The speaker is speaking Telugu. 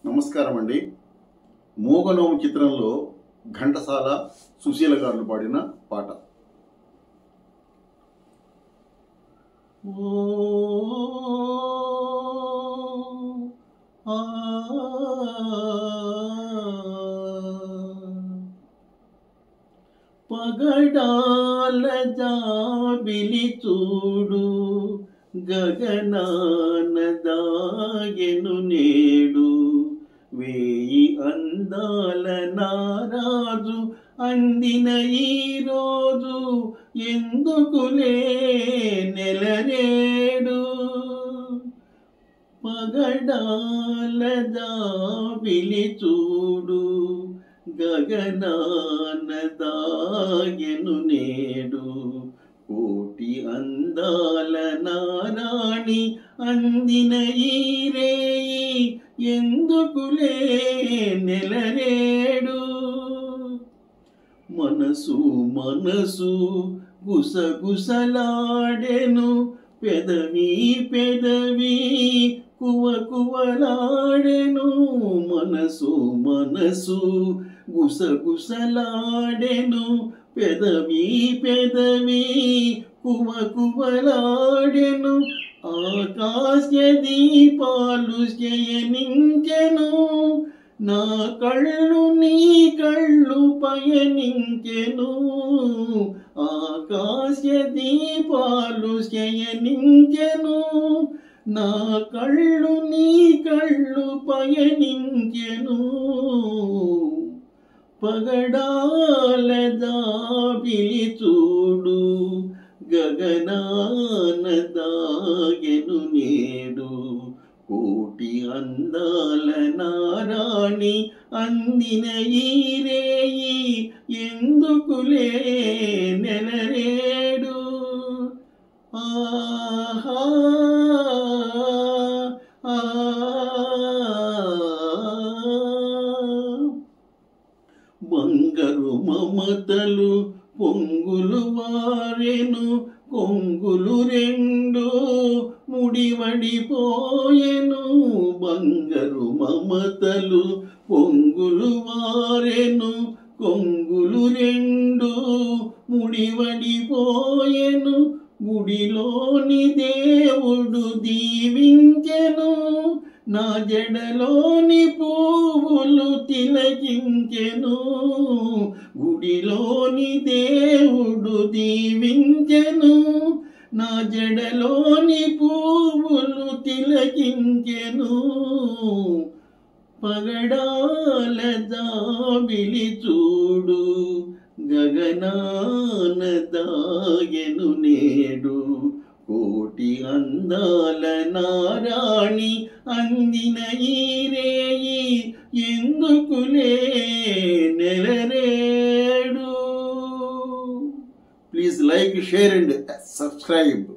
నమస్కారం అండి. మూగనోము చిత్రంలో ఘంటసాల సుశీల గారు పాడిన పాట. పగడాల జాబిలి చూడు, గగనాన దాగెను నేడు, వేయి అందాల నారాజు అందిన ఈ రోజు, ఎందుకులే నెలరేడు. పగడాల జాబిలి చూడు, గగనాన దాగెను నేడు, కోటి అందాల నారాణి అందిన ఈ రేయి, ఎందుకులే నెలరేడు. మనసు మనసు గుసగుసలాడెను, పెదవి పెదవి కువకువలాడెను. మనసు మనసు గుసగుసలాడెను, పెదవి పెదవి కువకువలాడెను. ఆకాశ దీపాలు శయనించెను, నా కళ్ళు నీ కళ్ళు పయనించెను. ఆకాశ దీపాలు శయనించెను, నా కళ్ళు నీ కళ్ళు పయనించెను. పగడాల జాబిలి చూడు, గగనాన దాగెను నేడు, కోటి అందాల నారాణి అందిన ఈ రేయి, ఎందుకులే నెలరేడు. ఆహా బంగారు మమతలు పొంగులు వారెను, కొంగులు రెండు ముడివడిపోయెను. బంగారు మమతలు పొంగులు వారెను, కొంగులు రెండు ముడివడిపోయెను. గుడిలోని దేవుడు దీవించెను, నా జడలోని పువ్వులు తిలకించెను. గుడిలోని దేవుడు దీవించెను, నా జడలోని పువ్వులు తిలకించెను. పగడాల జాబిలి చూడు, గగనాన దాగెను నేడు, కోటి అందాల నారాణి అందిన ఈ రేయి, ఎందుకులే నెలరేడు. Please like, share and subscribe.